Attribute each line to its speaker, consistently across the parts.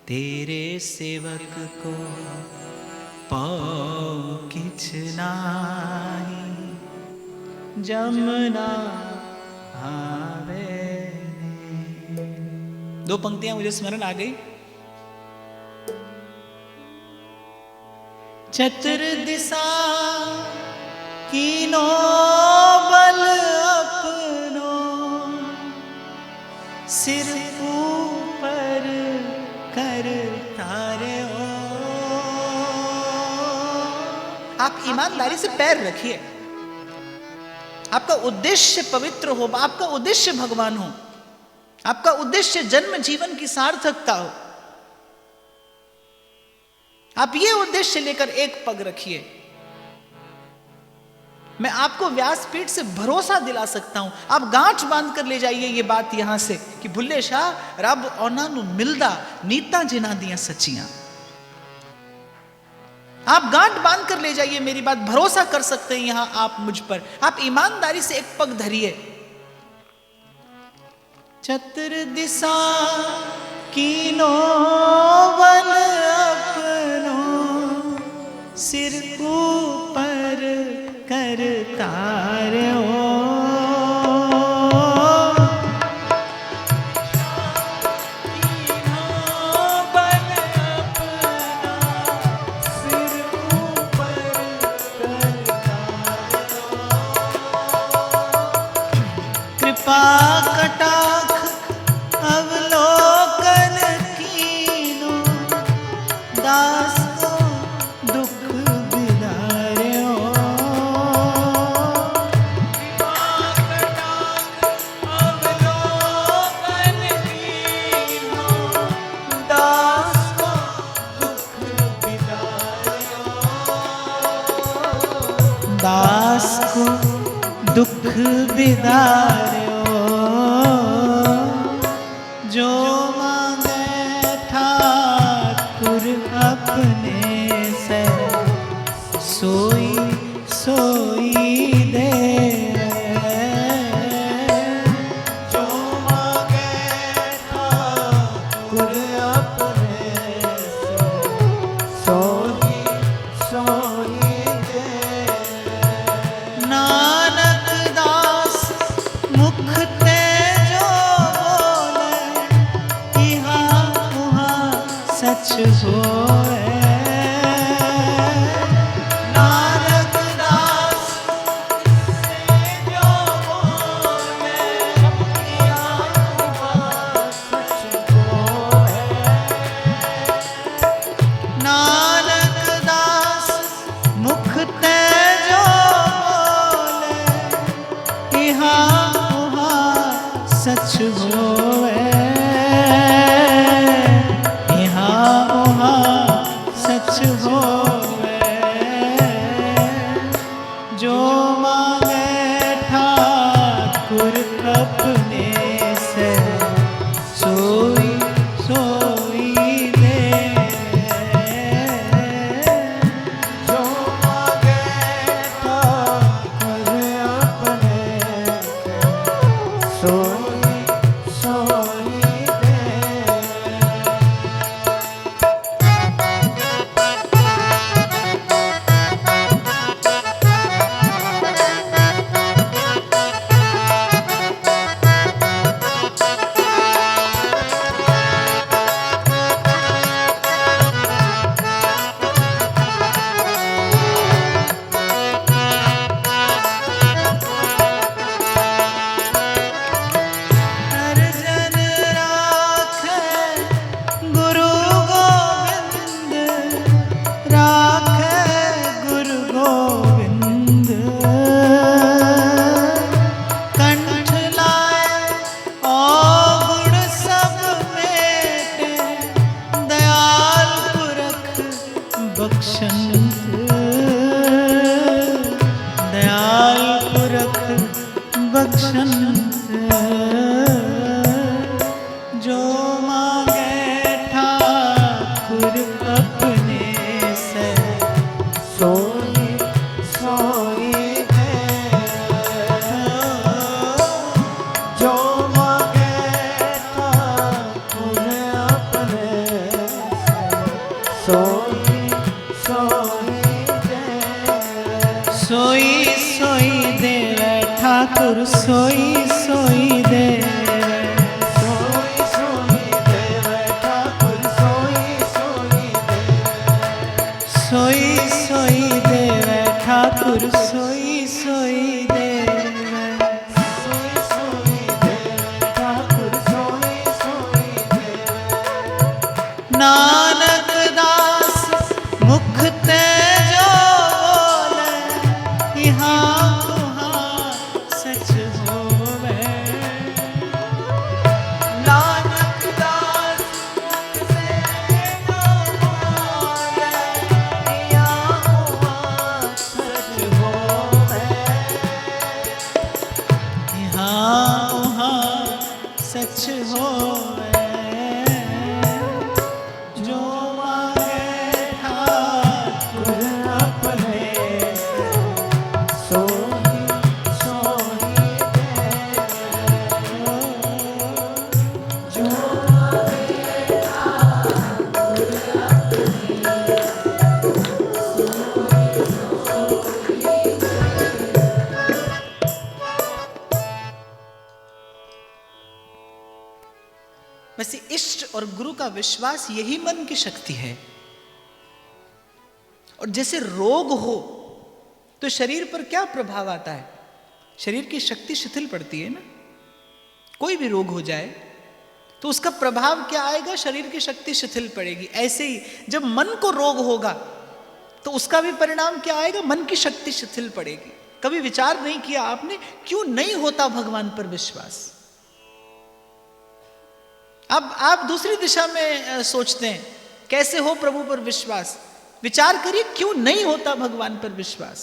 Speaker 1: तेरे सेवक को पाओ किछ नाही, जमुना आवे। दो पंक्तियां मुझे स्मरण आ गई। चतुर्दिशा कीनो बल अपनो, सिर ऊपर करता रे ओ। आप ईमानदारी से पैर रखिए, आपका उद्देश्य पवित्र हो, आपका उद्देश्य भगवान हो, आपका उद्देश्य जन्म जीवन की सार्थकता हो। आप ये उद्देश्य लेकर एक पग रखिए। मैं आपको व्यासपीठ से भरोसा दिला सकता हूं। आप गांठ बांध कर ले जाइए ये बात यहां से कि भुल्ले शाह रब औना नु मिलदा नीता जिना दियां सच्चियां। आप गांठ बांध कर ले जाइए, मेरी बात भरोसा कर सकते हैं यहां आप मुझ पर। आप ईमानदारी से एक पग धरिए। चतुर्दिशा कीनो बल अपनो, सिर ऊपर करता रे ओ। कृपा कटाक्ष अवलोकन कीनो, दास को दुख बिदार्यो। अवलोकन कीनो, दास को दुख बिदार्यो। दास को दुख बिदार्यो, जो मांगे ठाकुर अपने से, सोई सोई दे। जो मांगे ठाकुर अपने से, सोई सोई दे। नानक दास मुख ते जो बोले, इहाँ उहाँ सच होए। नानक दास से जो बोले, इहाँ उहाँ सच होए। नानक दास मुख ते जो बोले, इहाँ उहाँ सच होए। इहाँ उहाँ सच होए। जो मांगे ठाकुर अपने से, सोई सोई दे। जो मांगे ठाकुर अपने से, सोई सोई दे। हर जन राखे गुरु गोविंद, राखे गुरु गोविंद। कंठ लाए और गुण सब मेटे, दयाल पुरख बख्शंत। दयाल पुरख बख्शंत। जो मांगे ठाकुर अपने से, सोई सोई दे। जो मांगे ठाकुर अपने
Speaker 2: सोई सोई देव, सोई सोई देव ठाकुर सोई सोई देव, सोई सोई देव ठाकुर सोई सोई देव, सोई सोई देव ठाकुर सोई सोई देव, सोई सोई देव ठाकुर सोई सोई देव। नानक दास मुख ते जो बोले, यहाँ वहाँ सच होवे। नानक दास मुख ते जो बोले, यहाँ वहाँ सच होवे। यहाँ वहाँ सच होवे, जो मांगे ठाकुर अपने से, सोई सोई देव, जो मांगे ठाकुर अपने
Speaker 1: वैसे इष्ट और गुरु का विश्वास यही मन की शक्ति है। और जैसे रोग हो तो शरीर पर क्या प्रभाव आता है? शरीर की शक्ति शिथिल पड़ती है ना। कोई भी रोग हो जाए तो उसका प्रभाव क्या आएगा? शरीर की शक्ति शिथिल पड़ेगी। ऐसे ही जब मन को रोग होगा तो उसका भी परिणाम क्या आएगा? मन की शक्ति शिथिल पड़ेगी। कभी विचार नहीं किया आपने क्यों नहीं होता भगवान पर विश्वास? अब आप दूसरी दिशा में सोचते हैं कैसे हो प्रभु पर विश्वास। विचार करिए क्यों नहीं होता भगवान पर विश्वास।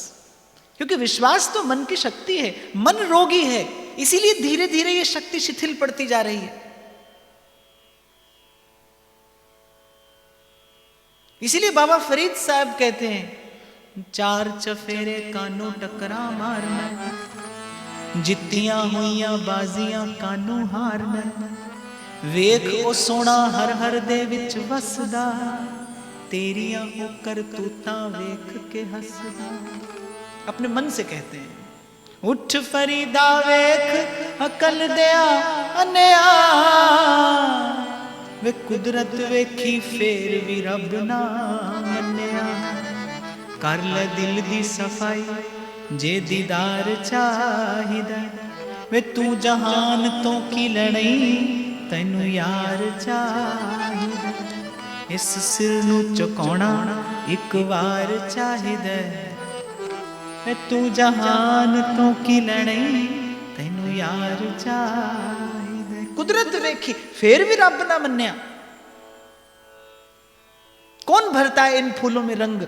Speaker 1: क्योंकि विश्वास तो मन की शक्ति है, मन रोगी है, इसीलिए धीरे धीरे ये शक्ति शिथिल पड़ती जा रही है। इसीलिए बाबा फरीद साहब कहते हैं, चार चफेरे कानू टकरा मारना, जित्तियां हुईयां बाजियां कानू हारना, वेख ओ सोना हर हर दे विच वसदा, तेरियां ओ करतूतां वेख के हसदा। अपने मन से कहते हैं, उठ फरीदा वेख अकल दिया अन्या, वे कुदरत वेखी फेर भी रब ना मन्या, कर ले दिल दी सफाई जे दीदार चाहिदा, वे तू जहान तो की लड़ई तैनू यार चाहिदा, इस सिर नू चुकाउणा एक वार चाहिदा, वे तू जहान तो की लड़ई तैनू यार चाहिदा। कुदरत वेखी फिर भी रब ना मन्या। कौन भरता है इन फूलों में रंग?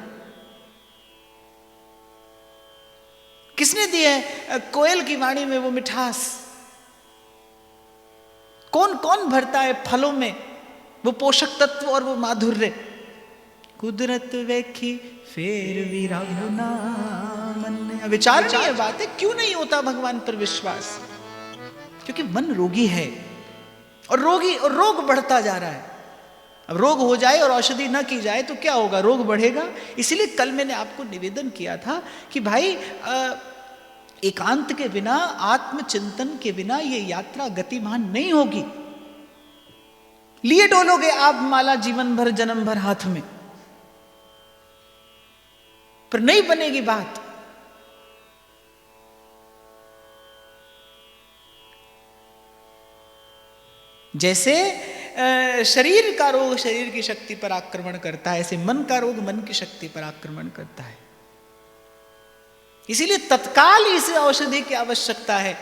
Speaker 1: किसने दी है कोयल की वाणी में वो मिठास? कौन कौन भरता है फलों में वो पोषक तत्व और वो माधुर्य? कुदरत वेखी फेर भी रब ना मन्या। विचारणीय बात है, क्यों नहीं होता भगवान पर विश्वास? क्योंकि मन रोगी है और रोग बढ़ता जा रहा है। अब रोग हो जाए और औषधि ना की जाए तो क्या होगा? रोग बढ़ेगा। इसीलिए कल मैंने आपको निवेदन किया था कि भाई एकांत के बिना, आत्मचिंतन के बिना ये यात्रा गतिमान नहीं होगी। लिए डोलोगे आप माला जीवन भर जन्म भर हाथ में, पर नहीं बनेगी बात। जैसे शरीर का रोग शरीर की शक्ति पर आक्रमण करता है, ऐसे मन का रोग मन की शक्ति पर आक्रमण करता है। इसीलिए तत्काल इसे औषधि की आवश्यकता है।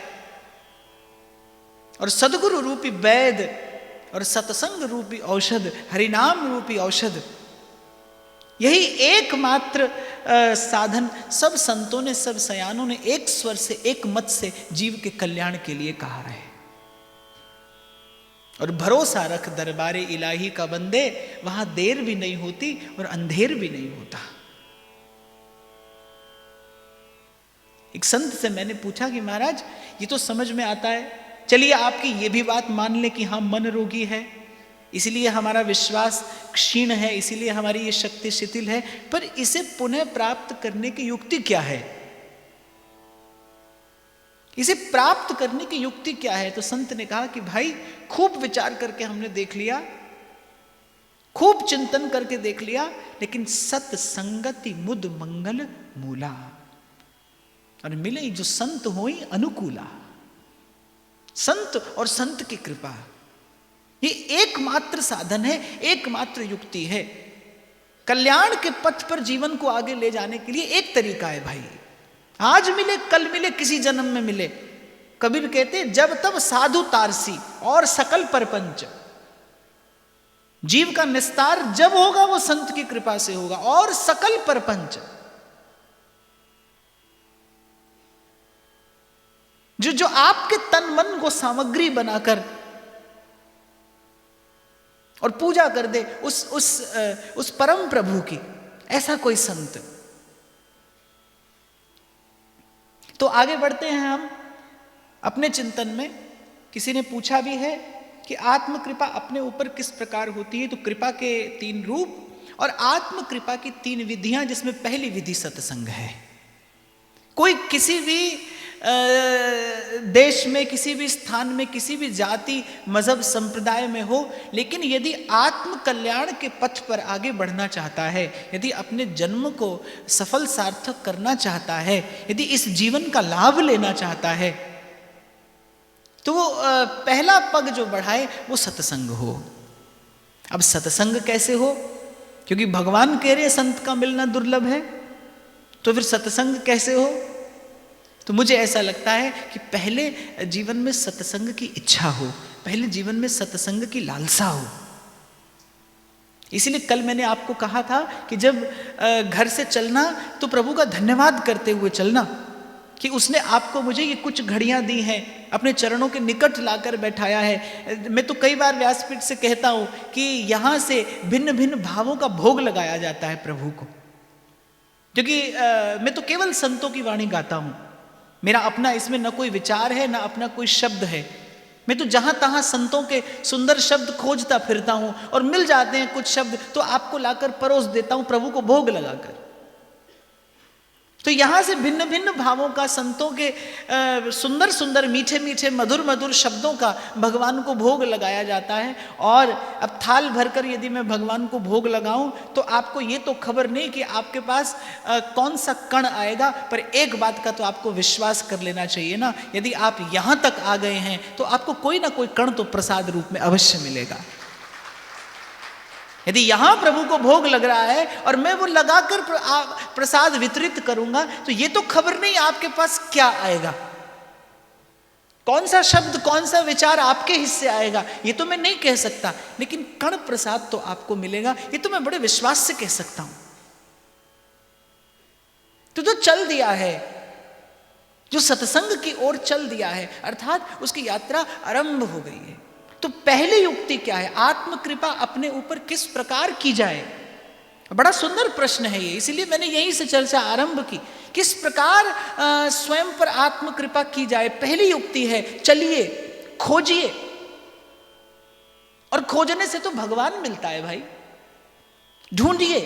Speaker 1: और सद्गुरु रूपी वैद और सत्संग रूपी औषध, हरिनाम रूपी औषध, यही एकमात्र साधन सब संतों ने, सब सयानों ने एक स्वर से, एक मत से जीव के कल्याण के लिए कहा है। और भरोसा रख दरबारे इलाही का बंदे, वहां देर भी नहीं होती और अंधेर भी नहीं होता। एक संत से मैंने पूछा कि महाराज ये तो समझ में आता है, चलिए आपकी ये भी बात मान ले कि हाँ मन रोगी है, इसीलिए हमारा विश्वास क्षीण है, इसीलिए हमारी ये शक्ति शिथिल है। पर इसे पुनः प्राप्त करने की युक्ति क्या है? इसे प्राप्त करने की युक्ति क्या है? तो संत ने कहा कि भाई खूब विचार करके हमने देख लिया, खूब चिंतन करके देख लिया, लेकिन सत्संगति मुद मंगल मूला, और मिले जो संत होई अनुकूला। संत और संत की कृपा ये एकमात्र साधन है, एकमात्र युक्ति है। कल्याण के पथ पर जीवन को आगे ले जाने के लिए एक तरीका है भाई। आज मिले कल मिले किसी जन्म में मिले। कबीर कहते जब तब साधु तारसी और सकल परपंच। जीव का निस्तार जब होगा वो संत की कृपा से होगा, और सकल परपंच। जो आपके तन मन को सामग्री बनाकर और पूजा कर दे उस परम प्रभु की, ऐसा कोई संत। तो आगे बढ़ते हैं हम अपने चिंतन में। किसी ने पूछा भी है कि आत्म कृपा अपने ऊपर किस प्रकार होती है। तो कृपा के 3 रूप और आत्म कृपा की 3 विधियां, जिसमें पहली विधि सत्संग है। कोई किसी भी देश में, किसी भी स्थान में, किसी भी जाति मजहब संप्रदाय में हो, लेकिन यदि आत्म कल्याण के पथ पर आगे बढ़ना चाहता है, यदि अपने जन्म को सफल सार्थक करना चाहता है, यदि इस जीवन का लाभ लेना चाहता है, तो वो पहला पग जो बढ़ाए वो सत्संग हो। अब सत्संग कैसे हो? क्योंकि भगवान कह रहे संत का मिलना दुर्लभ है, तो फिर सत्संग कैसे हो? तो मुझे ऐसा लगता है कि पहले जीवन में सत्संग की इच्छा हो, पहले जीवन में सत्संग की लालसा हो। इसीलिए कल मैंने आपको कहा था कि जब घर से चलना तो प्रभु का धन्यवाद करते हुए चलना, कि उसने आपको मुझे ये कुछ घड़ियां दी हैं, अपने चरणों के निकट लाकर बैठाया है। मैं तो कई बार व्यासपीठ से कहता हूं कि यहां से भिन्न भिन्न भावों का भोग लगाया जाता है प्रभु को, क्योंकि मैं तो केवल संतों की वाणी गाता हूं। मेरा अपना इसमें न कोई विचार है, न अपना कोई शब्द है। मैं तो जहां तहां संतों के सुंदर शब्द खोजता फिरता हूं, और मिल जाते हैं कुछ शब्द तो आपको लाकर परोस देता हूं प्रभु को भोग लगाकर। तो यहां से भिन्न भिन्न भावों का, संतों के सुंदर सुंदर मीठे मीठे मधुर मधुर शब्दों का भगवान को भोग लगाया जाता है। और अब थाल भरकर यदि मैं भगवान को भोग लगाऊं तो आपको ये तो खबर नहीं कि आपके पास कौन सा कण आएगा, पर एक बात का तो आपको विश्वास कर लेना चाहिए ना, यदि आप यहां तक आ गए हैं तो आपको कोई ना कोई कण तो प्रसाद रूप में अवश्य मिलेगा। यदि यहां प्रभु को भोग लग रहा है और मैं वो लगाकर प्रसाद वितरित करूंगा, तो ये तो खबर नहीं आपके पास क्या आएगा, कौन सा शब्द, कौन सा विचार आपके हिस्से आएगा, ये तो मैं नहीं कह सकता। लेकिन कण प्रसाद तो आपको मिलेगा, ये तो मैं बड़े विश्वास से कह सकता हूं। तो चल दिया है, जो सत्संग की ओर चल दिया है, अर्थात उसकी यात्रा आरंभ हो गई है। तो पहली युक्ति क्या है? आत्म कृपा अपने ऊपर किस प्रकार की जाए? बड़ा सुंदर प्रश्न है ये, इसीलिए मैंने यहीं से चर्चा आरंभ की। किस प्रकार स्वयं पर आत्म कृपा की जाए? पहली युक्ति है चलिए, खोजिए। और खोजने से तो भगवान मिलता है भाई, ढूंढिए।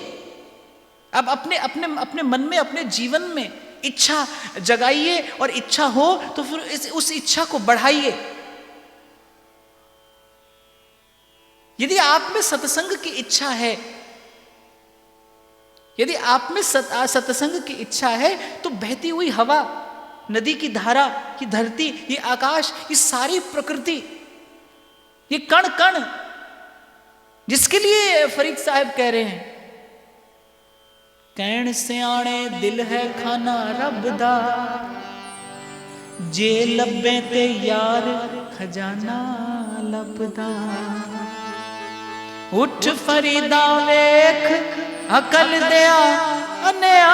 Speaker 1: अब अपने मन में, अपने जीवन में इच्छा जगाइए, और इच्छा हो तो फिर उस इच्छा को बढ़ाइए। यदि आप में सत्संग की इच्छा है, यदि आप में सत्संग की इच्छा है, तो बहती हुई हवा, नदी की धारा, ये धरती, ये आकाश, ये सारी प्रकृति, ये कण कण, जिसके लिए फरीद साहब कह रहे हैं, कैण सियाणे दिल है खाना रब दा, जे लब्बे ते यार खजाना लभदा। उठ फरीदा वेख अकल दिया अन्या,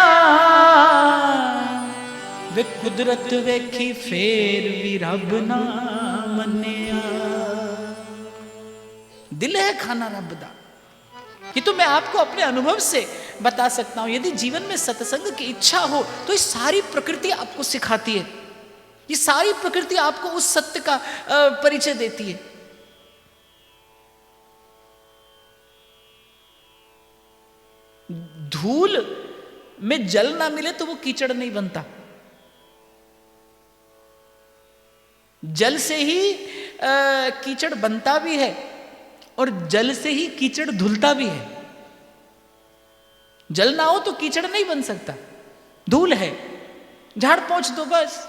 Speaker 1: वे कुदरत वेखी फेर भी रब ना मन्या। दिल है खाना रब दा, ये तो मैं आपको अपने अनुभव से बता सकता हूं। यदि जीवन में सत्संग की इच्छा हो तो ये सारी प्रकृति आपको सिखाती है, ये सारी प्रकृति आपको उस सत्य का परिचय देती है। धूल में जल ना मिले तो वो कीचड़ नहीं बनता। जल से ही कीचड़ बनता भी है और जल से ही कीचड़ धुलता भी है। जल ना हो तो कीचड़ नहीं बन सकता। धूल है, झाड़ पोंछ दो बस।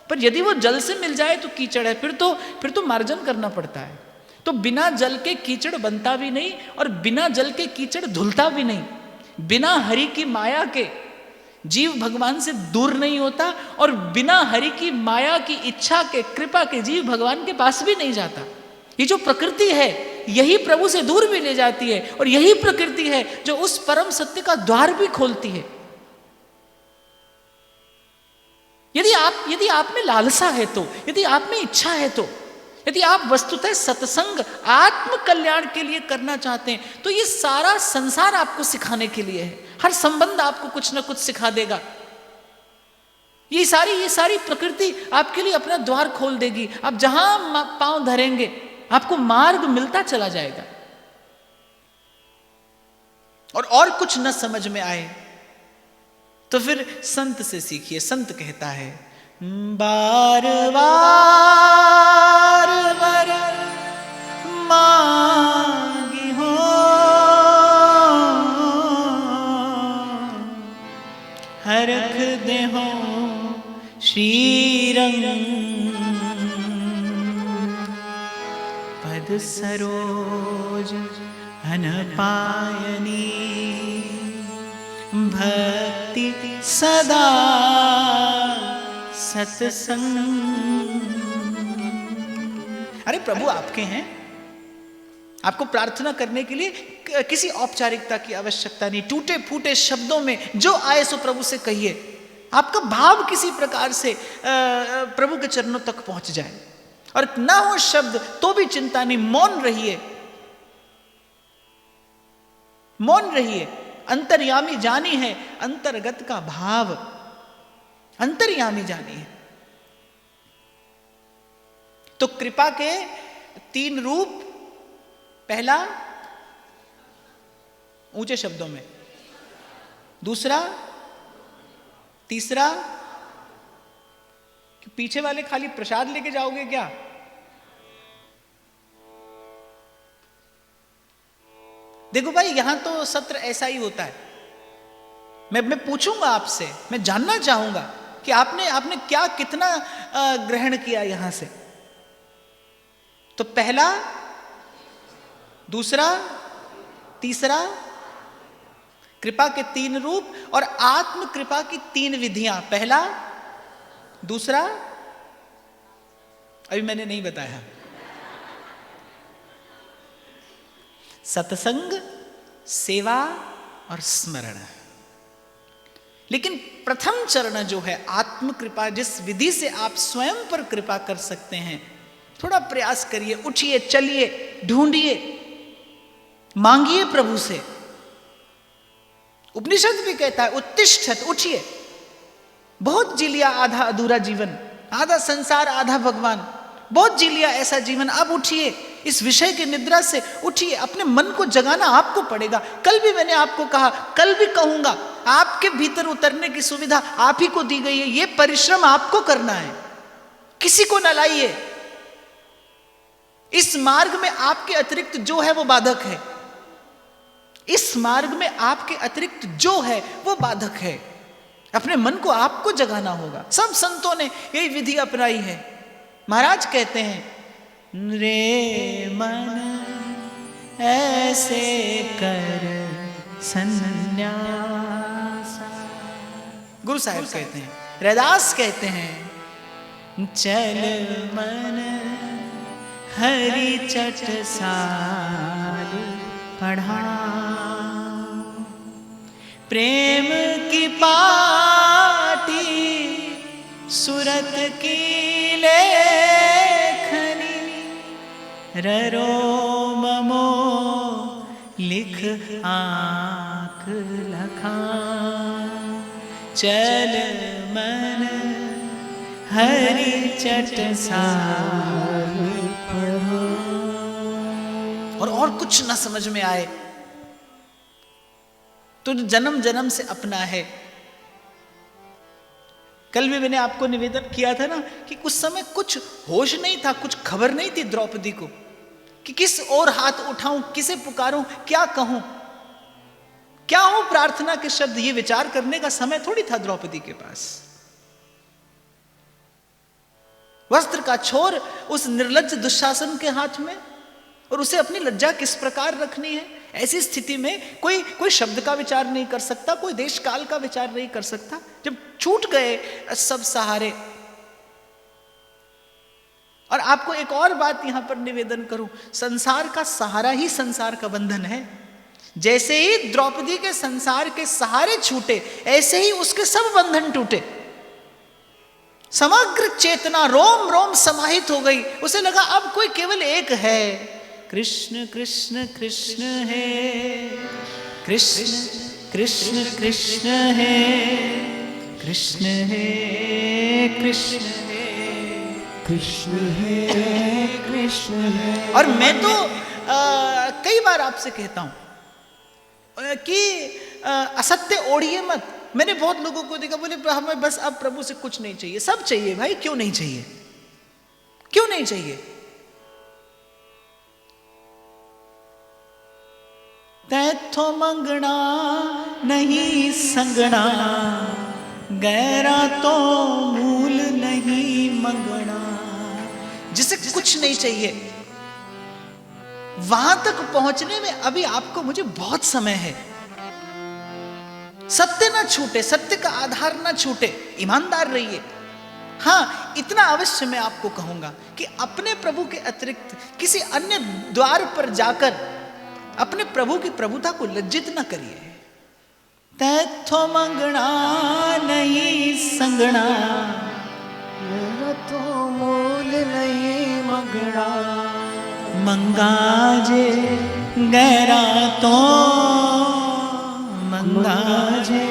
Speaker 1: पर यदि वो जल से मिल जाए तो कीचड़ है, फिर तो मार्जन करना पड़ता है। तो बिना जल के कीचड़ बनता भी नहीं और बिना जल के कीचड़ धुलता भी नहीं। बिना हरि की माया के जीव भगवान से दूर नहीं होता और बिना हरि की माया की इच्छा के, कृपा के जीव भगवान के पास भी नहीं जाता। ये जो प्रकृति है यही प्रभु से दूर भी ले जाती है और यही प्रकृति है जो उस परम सत्य का द्वार भी खोलती है। यदि आप में लालसा है तो, यदि आप में इच्छा है तो, यदि आप वस्तुतः सत्संग आत्म कल्याण के लिए करना चाहते हैं तो ये सारा संसार आपको सिखाने के लिए है। हर संबंध आपको कुछ ना कुछ सिखा देगा। ये सारी प्रकृति आपके लिए अपना द्वार खोल देगी। आप जहां पांव धरेंगे आपको मार्ग मिलता चला जाएगा। और कुछ न समझ में आए तो फिर संत से सीखिए। संत कहता है, बार बार वर मांगी हो हरख दे हो श्रीरंग पद सरोज अनपायनी भक्ति सदा सत्संग। अरे प्रभु आपके हैं, आपको प्रार्थना करने के लिए किसी औपचारिकता की आवश्यकता नहीं। टूटे फूटे शब्दों में जो आए सो प्रभु से कहिए। आपका भाव किसी प्रकार से प्रभु के चरणों तक पहुंच जाए और ना हो शब्द तो भी चिंता नहीं, मौन रहिए, मौन रहिए। अंतर्यामी जानी है अंतर्गत का भाव, अंतर्यामी जानी है। तो कृपा के 3 रूप, पहला ऊंचे शब्दों में, दूसरा, तीसरा, कि पीछे वाले खाली प्रसाद लेके जाओगे क्या? देखो भाई, यहां तो सत्र ऐसा ही होता है। मैं पूछूंगा आपसे, मैं जानना चाहूंगा कि आपने क्या कितना ग्रहण किया यहां से। तो पहला, दूसरा, तीसरा, कृपा के 3 रूप और आत्म कृपा की 3 विधियां। पहला, दूसरा, अभी मैंने नहीं बताया, सत्संग, सेवा और स्मरण। लेकिन प्रथम चरण जो है आत्म कृपा, जिस विधि से आप स्वयं पर कृपा कर सकते हैं, थोड़ा प्रयास करिए, उठिए, चलिए, ढूंढिए, मांगिए प्रभु से। उपनिषद भी कहता है उत्तिष्ठत, उठिए। बहुत जी लिया आधा अधूरा जीवन, आधा संसार आधा भगवान, बहुत जी लिया ऐसा जीवन। अब उठिए, इस विषय की निद्रा से उठिए। अपने मन को जगाना आपको पड़ेगा। कल भी मैंने आपको कहा, कल भी कहूंगा, आपके भीतर उतरने की सुविधा आप ही को दी गई है। यह परिश्रम आपको करना है, किसी को न लाइए। इस मार्ग में आपके अतिरिक्त जो है वो बाधक है। इस मार्ग में आपके अतिरिक्त जो है वो बाधक है। अपने मन को आपको जगाना होगा। सब संतों ने यही विधि अपनाई है। महाराज कहते हैं, रे मन ऐसे कर संन्यास। गुरु साहिब कहते हैं, रैदास कहते हैं, चल मन हरि चट साल पढ़ा, प्रेम की पाटी सुरत की लेखनी, ररो ममो लिख आंख लखा, चल मन हरि चट साल पढ़ो। और कुछ ना समझ में आए तो जो जन्म जन्म से अपना है। कल भी मैंने आपको निवेदन किया था ना कि उस समय कुछ होश नहीं था, कुछ खबर नहीं थी द्रौपदी को कि किस ओर हाथ उठाऊं, किसे पुकारूं, क्या कहूं, क्या हो प्रार्थना के शब्द, ये विचार करने का समय थोड़ी था द्रौपदी के पास। वस्त्र का छोर उस निर्लज्ज दुशासन के हाथ में, और उसे अपनी लज्जा किस प्रकार रखनी है। ऐसी स्थिति में कोई शब्द का विचार नहीं कर सकता, कोई देश काल का विचार नहीं कर सकता। जब छूट गए सब सहारे। और आपको एक और बात यहां पर निवेदन करूं, संसार का सहारा ही संसार का बंधन है। जैसे ही द्रौपदी के संसार के सहारे छूटे, ऐसे ही उसके सब बंधन टूटे। समग्र चेतना रोम रोम समाहित हो गई। उसे लगा अब कोई केवल एक है, कृष्ण कृष्ण कृष्ण है, कृष्ण कृष्ण कृष्ण है, कृष्ण है, कृष्ण है,
Speaker 2: कृष्ण है, कृष्ण है।
Speaker 1: और मैं तो कई बार आपसे कहता हूं कि असत्य ओढ़िए मत। मैंने बहुत लोगों को देखा, बोले हमें बस अब प्रभु से कुछ नहीं चाहिए। सब चाहिए भाई, क्यों नहीं चाहिए, क्यों नहीं चाहिए। तैथों मंगना नहीं संगना, गैरा तो मूल नहीं मंगना। जिसे कुछ नहीं चाहिए, वहां तक पहुंचने में अभी आपको मुझे बहुत समय है। सत्य ना छूटे, सत्य का आधार ना छूटे, ईमानदार रहिए। हां, इतना अवश्य मैं आपको कहूंगा कि अपने प्रभु के अतिरिक्त किसी अन्य द्वार पर जाकर अपने प्रभु की प्रभुता को लज्जित न करिए। तैथों मंगना नहीं संगना,
Speaker 2: तो मूल नहीं मंगना।
Speaker 1: मंगा जे गैरा तो मंगा जे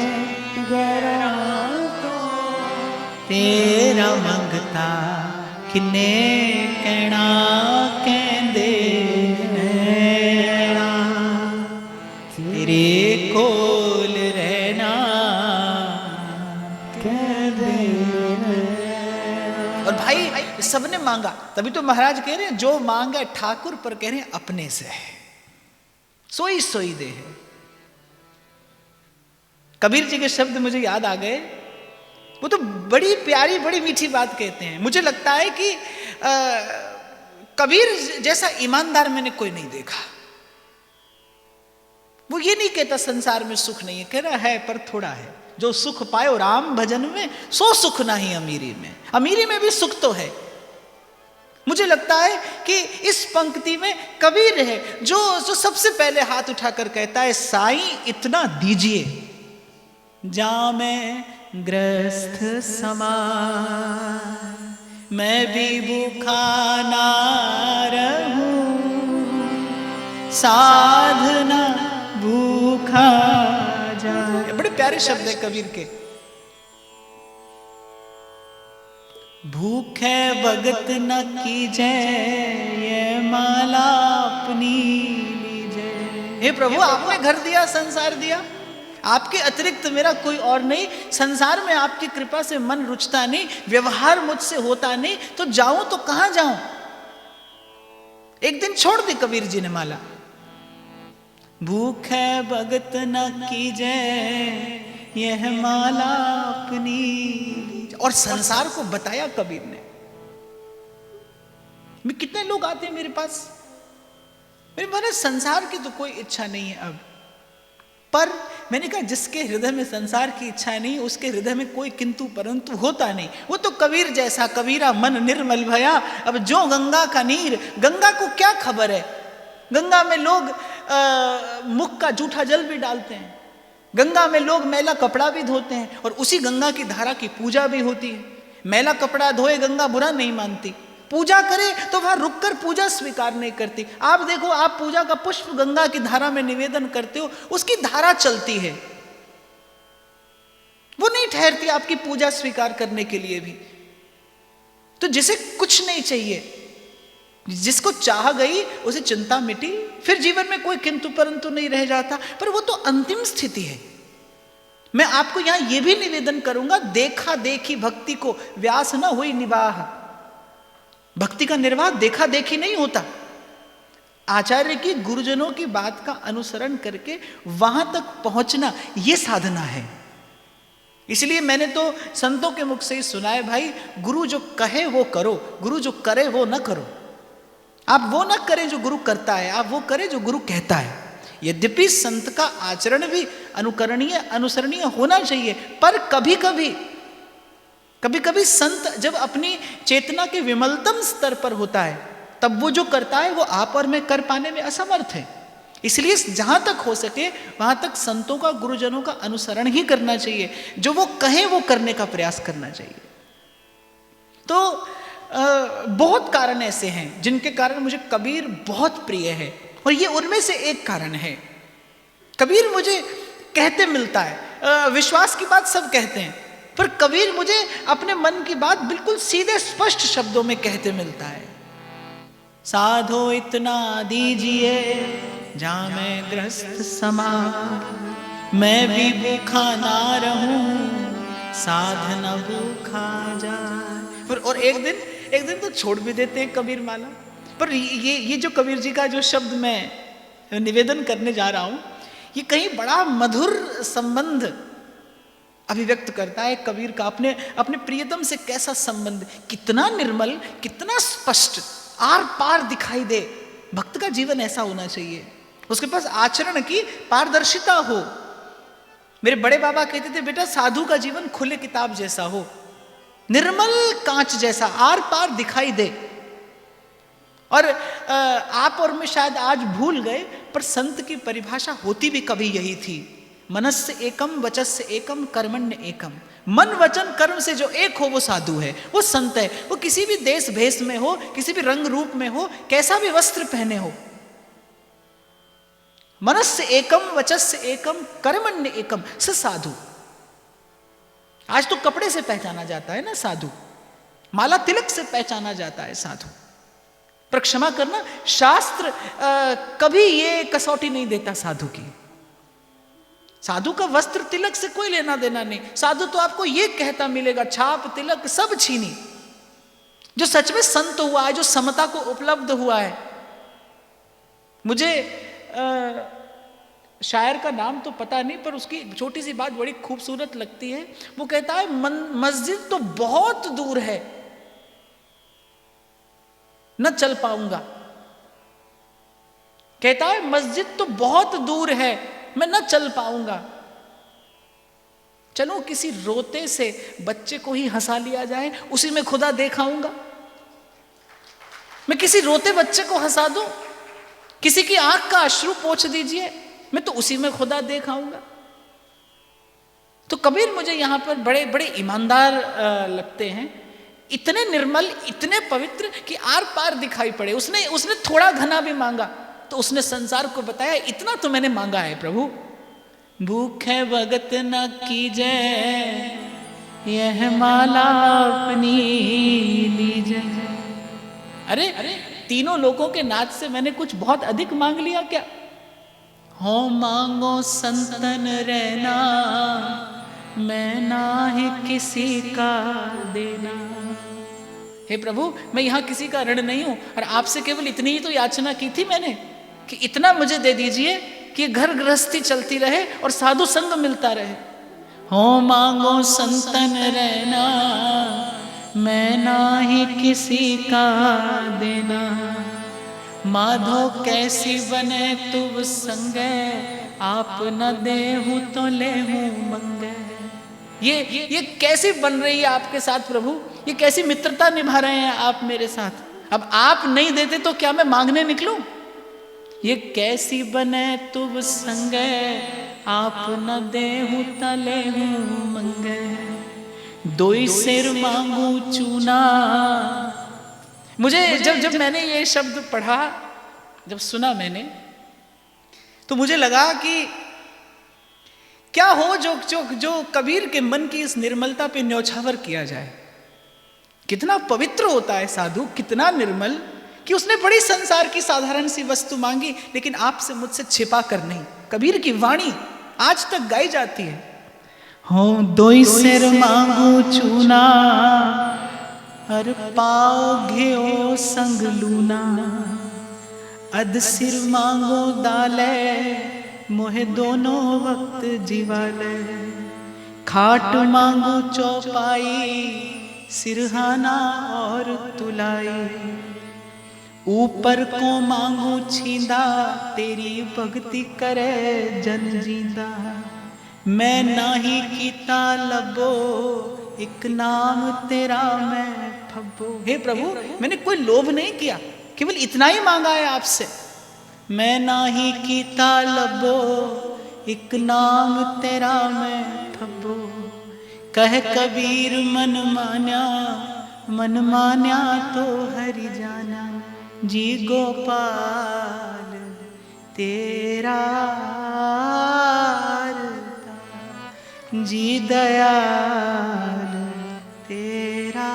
Speaker 2: गैरा तो
Speaker 1: तेरा मंगता किने कहना कहंदे नैना, तेरे कोल रहना कहंदे नैना। और भाई सबने मांगा, तभी तो महाराज कह रहे हैं जो मांगा ठाकुर पर कह रहे हैं अपने से है, सोई सोई दे है। कबीर जी के शब्द मुझे याद आ गए। वो तो बड़ी प्यारी बड़ी मीठी बात कहते हैं। मुझे लगता है कि कबीर जैसा ईमानदार मैंने कोई नहीं देखा। वो ये नहीं कहता संसार में सुख नहीं है, कह रहा है पर थोड़ा है। जो सुख पाए राम भजन में, सो सुख नहीं अमीरी में। अमीरी में भी सुख तो है। मुझे लगता है कि इस पंक्ति में कबीर है जो सबसे पहले हाथ उठाकर कहता है, साईं इतना दीजिए जा मैं ग्रस्त समा, मैं भी भूखा ना रहूं, साधना भूखा जाए। बड़े प्यारे शब्द है कबीर के। भूखे भगत न कीजे, ये माला अपनी लीजे। हे प्रभु, आपने घर दिया, संसार दिया, आपके अतिरिक्त मेरा कोई और नहीं। संसार में आपकी कृपा से मन रुचता नहीं, व्यवहार मुझसे होता नहीं, तो जाऊं तो कहां जाऊं। एक दिन छोड़ दी कबीर जी ने माला। भूखे भगत न कीजे, यह माला अपनी। और संसार को बताया कबीर ने। मैं कितने लोग आते हैं मेरे पास, मेरे मन संसार की तो कोई इच्छा नहीं है अब, पर मैंने कहा जिसके हृदय में संसार की इच्छा नहीं, उसके हृदय में कोई किंतु परंतु होता नहीं। वो तो कबीर जैसा, कबीरा मन निर्मल भया, अब जो गंगा का नीर। गंगा को क्या खबर है, गंगा में लोग मुख का जूठा जल भी डालते हैं, गंगा में लोग मैला कपड़ा भी धोते हैं, और उसी गंगा की धारा की पूजा भी होती है। मैला कपड़ा धोए गंगा बुरा नहीं मानती, पूजा करे तो वहां रुककर पूजा स्वीकार नहीं करती। आप देखो, आप पूजा का पुष्प गंगा की धारा में निवेदन करते हो, उसकी धारा चलती है, वो नहीं ठहरती आपकी पूजा स्वीकार करने के लिए भी। तो जिसे कुछ नहीं चाहिए, जिसको चाह गई उसे चिंता मिटी, फिर जीवन में कोई किंतु परंतु नहीं रह जाता। पर वो तो अंतिम स्थिति है। मैं आपको यहां यह भी निवेदन करूंगा, देखा देखी भक्ति को व्यास न हुई निवाह। भक्ति का निर्वाह देखा देखी नहीं होता। आचार्य की, गुरुजनों की बात का अनुसरण करके वहां तक पहुंचना, यह साधना है। इसलिए मैंने तो संतों के मुख से ही सुना है, भाई गुरु जो कहे वो करो, गुरु जो करे वो न करो। आप वो ना करें जो गुरु करता है, आप वो करें जो गुरु कहता है। यद्यपि संत का आचरण भी अनुकरणीय, अनुसरणीय होना चाहिए, पर कभी कभी संत जब अपनी चेतना के विमलतम स्तर पर होता है, तब वो जो करता है वो आप और मैं कर पाने में असमर्थ है। इसलिए जहां तक हो सके वहां तक संतों का, गुरुजनों का अनुसरण ही करना चाहिए। जो वो कहें वो करने का प्रयास करना चाहिए। तो बहुत कारण ऐसे हैं जिनके कारण मुझे कबीर बहुत प्रिय है, और ये उनमें से एक कारण है। कबीर मुझे कहते मिलता है, विश्वास की बात सब कहते हैं, पर कबीर मुझे अपने मन की बात बिल्कुल सीधे स्पष्ट शब्दों में कहते मिलता है। साधो इतना दीजिए जहां मैं ग्रस्त समा, मैं भी भूखा ना रहूं, साधना भूखा जाए। और एक दिन तो छोड़ भी देते हैं कबीर माला। पर ये जो कबीर जी का जो शब्द मैं निवेदन करने जा रहा हूं, ये कहीं बड़ा मधुर संबंध अभिव्यक्त करता है कबीर का अपने प्रियतम से। कैसा संबंध, कितना निर्मल, कितना स्पष्ट, आर पार दिखाई दे। भक्त का जीवन ऐसा होना चाहिए, उसके पास आचरण की पारदर्शिता हो। मेरे बड़े बाबा कहते थे, बेटा साधु का जीवन खुले किताब जैसा हो, निर्मल कांच जैसा, आर पार दिखाई दे। और आप और मैं शायद आज भूल गए, पर संत की परिभाषा होती भी कभी यही थी, मनस्य एकम वचस्य एकम कर्मण्य एकम। मन वचन कर्म से जो एक हो वो साधु है, वो संत है। वो किसी भी देश भेष में हो, किसी भी रंग रूप में हो, कैसा भी वस्त्र पहने हो। मनस्य एकम वचस्य एकम कर्मण्य एकम स साधु। आज तो कपड़े से पहचाना जाता है ना साधु, माला तिलक से पहचाना जाता है साधु। पर क्षमा करना, शास्त्र कभी ये कसौटी नहीं देता साधु की। साधु का वस्त्र तिलक से कोई लेना देना नहीं। साधु तो आपको ये कहता मिलेगा, छाप तिलक सब छीनी। जो सच में संत हुआ है, जो समता को उपलब्ध हुआ है। मुझे शायर का नाम तो पता नहीं, पर उसकी छोटी सी बात बड़ी खूबसूरत लगती है। वो कहता है, मस्जिद तो बहुत दूर है, न चल पाऊंगा। कहता है मस्जिद तो बहुत दूर है, मैं न चल पाऊंगा। चलो किसी रोते से बच्चे को ही हंसा लिया जाए, उसी में खुदा देखाऊंगा। मैं किसी रोते बच्चे को हंसा दूं, किसी की आंख का अश्रु पोंछ दीजिए, मैं तो उसी में खुदा देखाऊंगा। तो कबीर मुझे यहां पर बड़े बड़े ईमानदार लगते हैं, इतने निर्मल, इतने पवित्र कि आर पार दिखाई पड़े। उसने थोड़ा घना भी मांगा तो उसने संसार को बताया, इतना तो मैंने मांगा है प्रभु। भूखे भगत न कीजे, यह माला अपनी लीजे। अरे तीनों लोगों के नाथ से मैंने कुछ बहुत अधिक मांग लिया क्या? हो मांगो संतन रहना, मैं ना ही किसी का देना। हे प्रभु, मैं यहां किसी का ऋण नहीं हूं, और आपसे केवल इतनी ही तो याचना की थी मैंने कि इतना मुझे दे दीजिए कि घर गृहस्थी चलती रहे और साधु संग मिलता रहे। हो मांगो संतन रहना, मैं ना ही किसी का देना। माधो कैसी बने तुव संगे, आप न देहु तो लेहु मंगे। ये कैसी बन रही है आपके साथ प्रभु? ये कैसी मित्रता निभा रहे हैं आप मेरे साथ? अब आप नहीं देते तो क्या मैं मांगने निकलूं? ये कैसी बने तुव संगे, आप न देहु त लेहु मंगे। दोई सिर मांगू चूना। मुझे जब मैंने ये शब्द पढ़ा, जब सुना मैंने, तो मुझे लगा कि क्या हो जो कबीर के मन की इस निर्मलता पे न्यौछावर किया जाए। कितना पवित्र होता है साधु, कितना निर्मल, कि उसने बड़ी संसार की साधारण सी वस्तु मांगी, लेकिन आपसे मुझसे छिपा कर नहीं। कबीर की वाणी आज तक गाई जाती है। हो दोई सिर मांगू चूना, हर पाओ घेओ संग लूना, अध सिर मांगो दाले, मोहे दोनों वक्त जीवाले, खाट मांगो चौपाई, सिरहाना और तुलाई, ऊपर को मांगू छींदा, तेरी भक्ति करे जन जींदा, मैं नाही कीता लबो, एक नाम तेरा मैं फब्बो। हे प्रभु, मैंने कोई लोभ नहीं किया, केवल इतना ही मांगा है आपसे। मैं नाही कीता लबो, एक नाम तेरा मैं फब्बो, कह कबीर मन मान्या तो हरि जाना, जी गोपाल तेरा जी दयाल तेरा।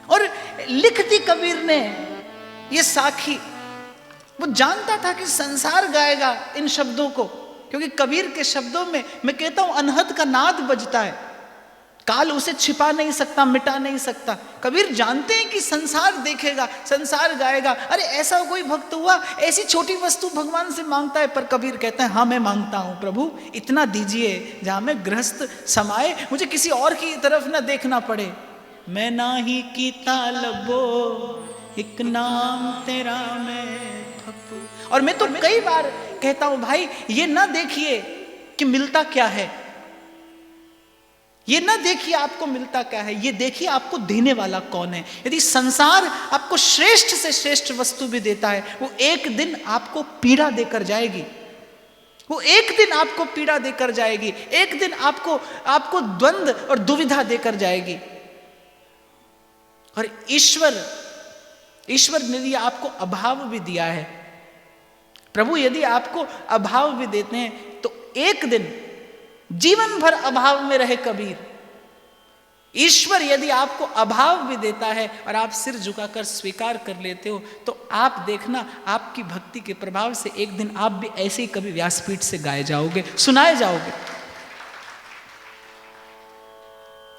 Speaker 1: और लिख दी कबीर ने ये साखी। वो जानता था कि संसार गाएगा इन शब्दों को, क्योंकि कबीर के शब्दों में मैं कहता हूं अनहद का नाद बजता है। काल उसे छिपा नहीं सकता, मिटा नहीं सकता। कबीर जानते हैं कि संसार देखेगा, संसार गाएगा। अरे ऐसा कोई भक्त हुआ ऐसी छोटी वस्तु भगवान से मांगता है, पर कबीर कहता है हाँ मैं मांगता हूं प्रभु, इतना दीजिए जहां मैं गृहस्थ समाये, मुझे किसी और की तरफ ना देखना पड़े। मैं नाही कीता लबो, एक नाम तेरा मैं फब्बो। और मैं तो कई बार कहता हूं भाई ये ना देखिए कि मिलता क्या है, ये ना देखिए आपको मिलता क्या है, ये देखिए आपको देने वाला कौन है। यदि संसार आपको श्रेष्ठ से श्रेष्ठ वस्तु भी देता है, वो एक दिन आपको पीड़ा देकर जाएगी, वो एक दिन आपको पीड़ा देकर जाएगी, एक दिन आपको द्वंद्व और दुविधा देकर जाएगी। और ईश्वर ने यदि आपको अभाव भी दिया है, प्रभु यदि आपको अभाव भी देते हैं, तो एक दिन जीवन भर अभाव में रहे कबीर। ईश्वर यदि आपको अभाव भी देता है और आप सिर झुकाकर स्वीकार कर लेते हो, तो आप देखना आपकी भक्ति के प्रभाव से एक दिन आप भी ऐसे ही कभी व्यासपीठ से गाए जाओगे, सुनाए जाओगे।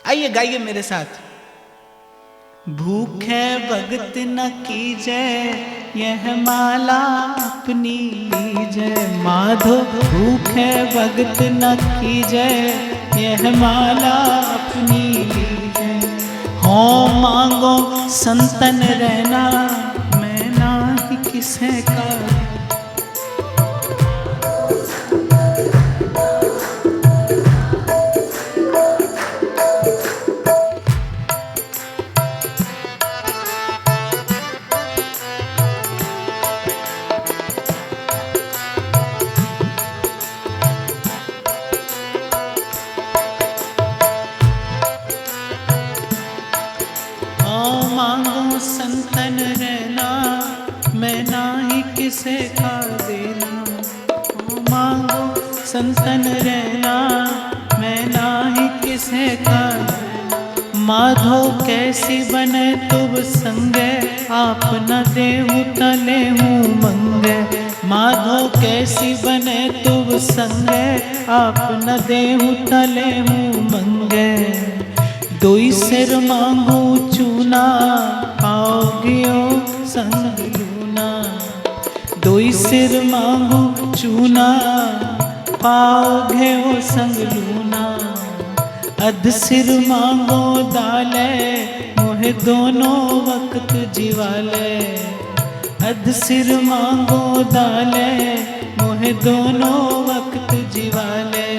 Speaker 1: आइए गाइए मेरे साथ। भूखे भगत न कीजे, यह माला अपनी लीजे, माधो भूखे भगत न कीजे, यह माला अपनी लीजे। हो मांगो संतन रहना, मैं नाही किसे का। मांगो संतन रहना, मैं नाही किसे का देना। मांगो संतन रहना, मैं नाही किसे का देना। माधो कैसी बने तुब संगे, आप न देहु तले हूँ मंगे। माधो कैसी बने तुब संगे, आप न देहु तले हूँ मंगे। दोई सिर मांगू चूना, पाओगियो संग लूना। दोई सिर मांगू चूना, पाओगियो संग लूना। अध सिर मांगो दाले, मोहे दोनों वक्त जीवाले। अध सिर मांगो दाले, मोहे दोनों वक्त जीवाले।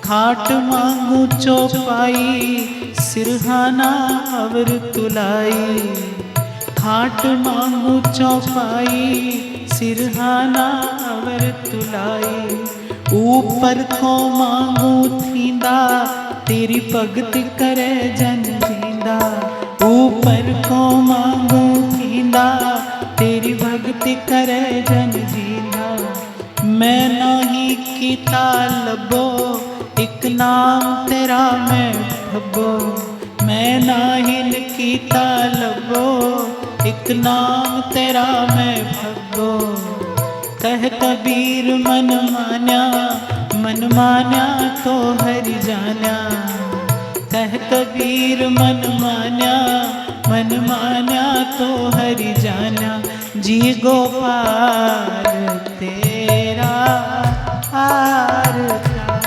Speaker 1: खाट मांगू चौपाई, सिरहाना अवर तुलाई। खाट मांगू चौपाई, सिरहाना अवर तुलाई। ऊपर को मांगू थींदा, तेरी भगति करे जन जींदा। ऊपर को मांगू थींदा, तेरी भक्ति करे जन जींदा। मैं नाही कीता लबो, एक नाम तेरा मैं फब्बो। मैं नाहिन कीता लबो, एक नाम तेरा मैं भगो। कह कबीर मन मान्या तो हरि जान्या। कह कबीर मन मान्या तो हरि जान्या। जी गोपाल तेरा हार था,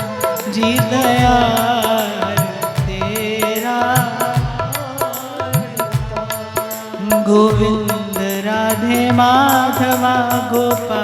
Speaker 1: जी दयाल तेरा। गोविंद राधे माधवा गोपाल